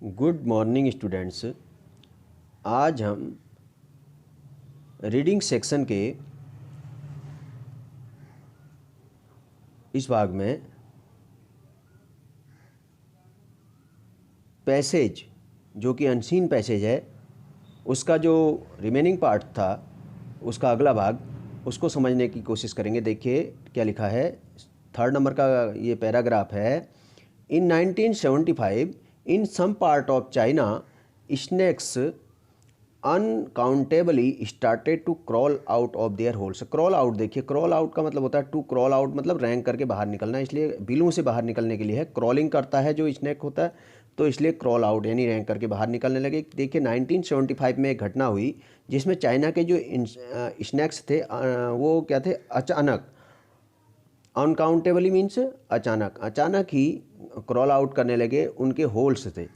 Good morning students. आज हम reading section के इस भाग में पैसेज जो कि अनसीन पैसेज है उसका जो रिमेनिंग पार्ट था उसका अगला भाग उसको समझने की कोशिश करेंगे। देखिए क्या लिखा है, 3rd नंबर का ये पैराग्राफ है। In 1975 in some part of China snakes uncountably started to crawl out of their holes. Crawl out, देखिए क्रॉल आउट का मतलब होता है टू क्रॉल आउट, मतलब रैंक करके बाहर निकलना, इसलिए बिलों से बाहर निकलने के लिए है। क्रॉलिंग करता है जो स्नेक होता है, तो इसलिए क्रॉल आउट यानी रैंक करके बाहर निकलने लगे। देखिए 1975 में एक घटना हुई जिसमें चाइना के जो स्नैक्स थे वो क्या थे, अचानक, अनकाउंटेबली मीन्स अचानक ही क्रॉल आउट करने लगे। उनके होल्स थे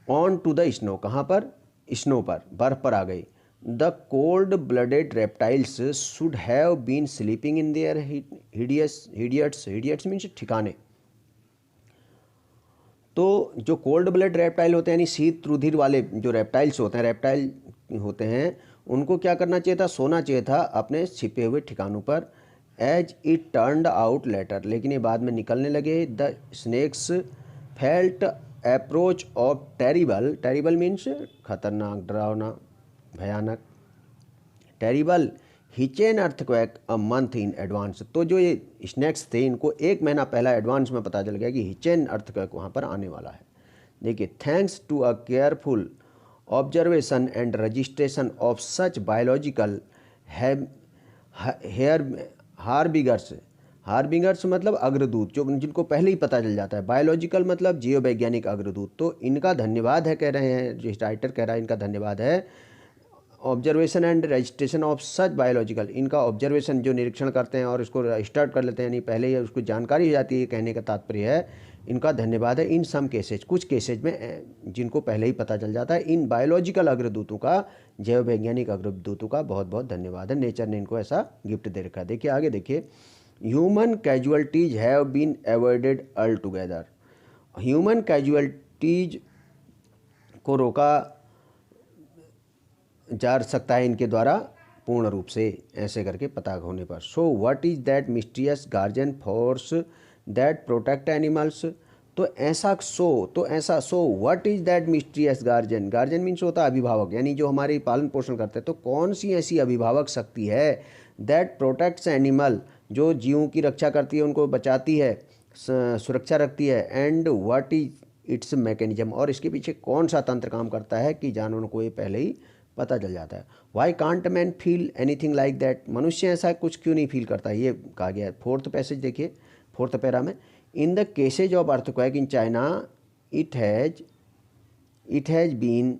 ऑन टू द स्नो, कहाँ पर, स्नो पर, बर्फ पर आ गई। The cold blooded reptiles should have been sleeping in their hideouts means ठिकाने। तो जो कोल्ड ब्लड रेप्टाइल होते हैं यानी शीत रुधिर वाले जो रेप्टाइल्स होते हैं, रेप्टाइल होते हैं, उनको क्या करना चाहिए था, सोना चाहिए था अपने छिपे हुए ठिकानों पर। As it turned out later, लेकिन ये बाद में निकलने लगे। The snakes felt approach of terrible means खतरनाक, डरावना, भयानक। टेरिबल हिचेन earthquake a month in advance, तो जो ये स्नैक्स थे इनको 1 महीना पहला एडवांस में पता चल गया कि हिचेन अर्थक्वेक वहाँ पर आने वाला है। देखिए, thanks to a careful observation and registration of such biological harbingers मतलब अग्रदूत, जो जिनको पहले ही पता चल जाता है। बायोलॉजिकल मतलब जीव वैज्ञानिक अग्रदूत। तो इनका धन्यवाद है, कह रहे हैं जो राइटर कह रहा है, इनका धन्यवाद है। Observation and registration of such biological, इनका ऑब्जर्वेशन जो निरीक्षण करते हैं और इसको रजिस्टर्ड कर लेते हैं यानी पहले ही उसको जानकारी हो जाती है, कहने का तात्पर्य है इनका धन्यवाद है। इन सम केसेज, कुछ केसेज में जिनको पहले ही पता चल जाता है, इन बायोलॉजिकल अग्रदूतों का, जैव वैज्ञानिक अग्रदूतों का बहुत बहुत धन्यवाद है। नेचर ने इनको ऐसा गिफ्ट दे रखा है। देखिए आगे देखिए, human casualties have been avoided all together. Human casualties को रोका जा सकता है इनके द्वारा पूर्ण रूप से, ऐसे करके पता होने पर। So what is that mysterious guardian force that protect animals. तो ऐसा so what is that mysterious guardian means होता है अभिभावक, यानी जो हमारे पालन पोषण करते हैं। तो कौन सी ऐसी अभिभावक शक्ति है, दैट प्रोटेक्ट्स एनिमल, जो जीवों की रक्षा करती है, उनको बचाती है, सुरक्षा रखती है। And what is it's mechanism, और इसके पीछे कौन सा तंत्र काम करता है कि जानवरों को ये पहले ही पता चल जाता है। Why can't man feel anything like that, मनुष्य ऐसा कुछ क्यों नहीं फील करता, ये कहा गया है। 4th पैसेज देखिए, 4th पैरा में, in the cases of earthquake in China it has been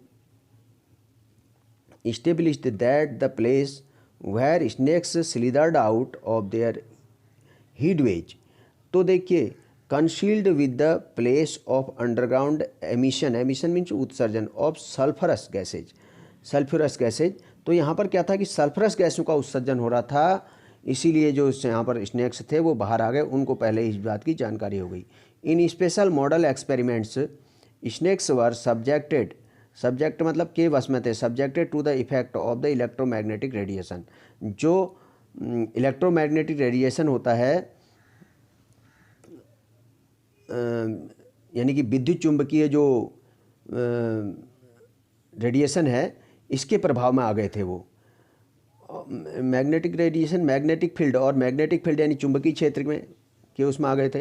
established that the place where snakes slithered out of their headwaters, तो देखिए, concealed with the place of underground emission means उत्सर्जन of sulfurous gases। तो यहाँ पर क्या था कि sulphurous गैसों का उत्सर्जन हो रहा था, इसीलिए जो यहाँ पर स्नेक्स थे वो बाहर आ गए, उनको पहले इस बात की जानकारी हो गई। In special model experiments snakes were subject मतलब के वश में थे, subjected to the effect of the electromagnetic radiation. जो इलेक्ट्रोमैग्नेटिक रेडिएशन होता है यानी कि विद्युत चुंबकीय जो रेडिएशन है, इसके प्रभाव में आ गए थे वो। मैग्नेटिक रेडिएशन, मैग्नेटिक फील्ड, और मैग्नेटिक फील्ड यानी चुंबकीय क्षेत्र में के उसमें आ गए थे।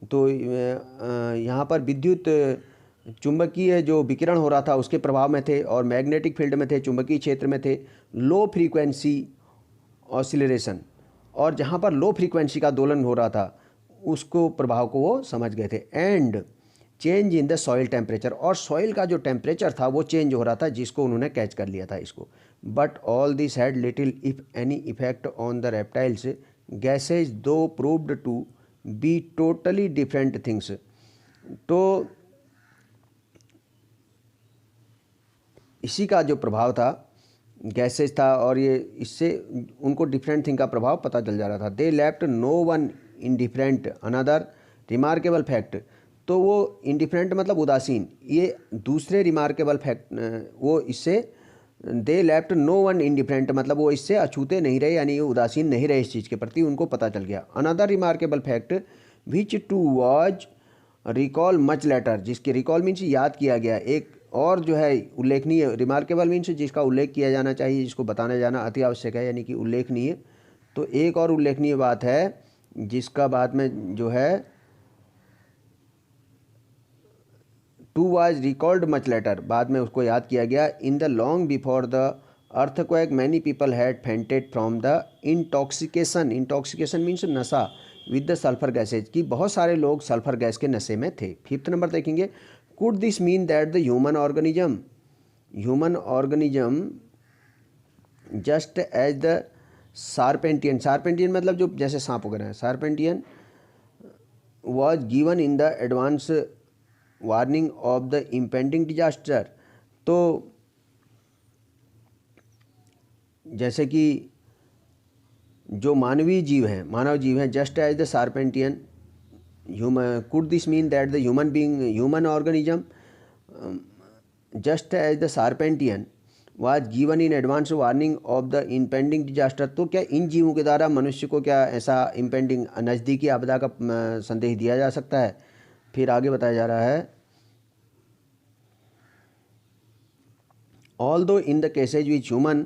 तो यहाँ पर विद्युत चुंबकीय जो विकिरण हो रहा था उसके प्रभाव में थे, और मैग्नेटिक फील्ड में थे, चुंबकीय क्षेत्र में थे। लो फ्रीक्वेंसी ऑसिलेशन, और जहाँ पर लो फ्रीक्वेंसी का दोलन हो रहा था उसको प्रभाव को वो समझ गए थे। And change in the soil temperature, और सॉइल का जो टेम्परेचर था वो चेंज हो रहा था, जिसको उन्होंने कैच कर लिया था इसको। But all this had little if any effect on the reptiles gases though proved to be totally different things. तो इसी का जो प्रभाव था, गैसेज था, और ये इससे उनको डिफरेंट थिंग का प्रभाव पता चल जा रहा था। They left no one indifferent another remarkable fact, तो वो इंडिफरेंट मतलब उदासीन। ये दूसरे रिमार्केबल फैक्ट, वो इससे they left no one indifferent मतलब वो इससे अछूते नहीं रहे, यानी उदासीन नहीं रहे इस चीज़ के प्रति, उनको पता चल गया। Another remarkable fact which too was recall much later, जिसके रिकॉल मीन्स याद किया गया। एक और जो है उल्लेखनीय, रिमार्केबल मीन्स जिसका उल्लेख किया जाना चाहिए, जिसको बताना जाना अति आवश्यक है, यानी कि उल्लेखनीय। तो एक और उल्लेखनीय बात है जिसका बाद में जो है too was recalled much later, बाद में उसको याद किया गया। In the long before the earthquake many people had fainted from the intoxication, intoxication means नशा, विद द सल्फर गैसेज, की बहुत सारे लोग सल्फर गैस के नशे में थे। फिफ्थ नंबर देखेंगे, could this mean that the human organism just as the serpentian, serpentian मतलब जो जैसे सांप वगैरह है, serpentian was given in the advance warning of the impending disaster. तो जैसे कि जो मानवीय जीव हैं, मानव जीव हैं, just as the serpentian human, could this mean that the human being human organism just as the serpentian was given in advance warning of the impending disaster. तो क्या इन जीवों के द्वारा मनुष्य को क्या ऐसा इम्पेंडिंग नज़दीकी आपदा का संदेश दिया जा सकता है? फिर आगे बताया जा रहा है, although in the cases with human,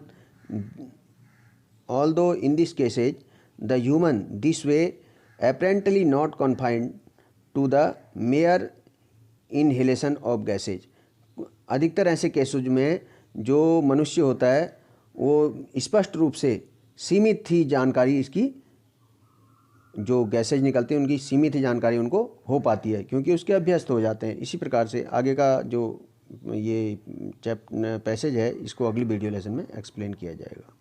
although in this cases the human this way apparently not confined to the mere inhalation of gases। अधिकतर ऐसे केसेज में जो मनुष्य होता है वो स्पष्ट रूप से सीमित थी जानकारी, इसकी जो गैसेज निकलती हैं उनकी सीमित ही जानकारी उनको हो पाती है, क्योंकि उसके अभ्यस्त हो जाते हैं। इसी प्रकार से आगे का जो ये पैसेज है इसको अगली वीडियो लेसन में एक्सप्लेन किया जाएगा।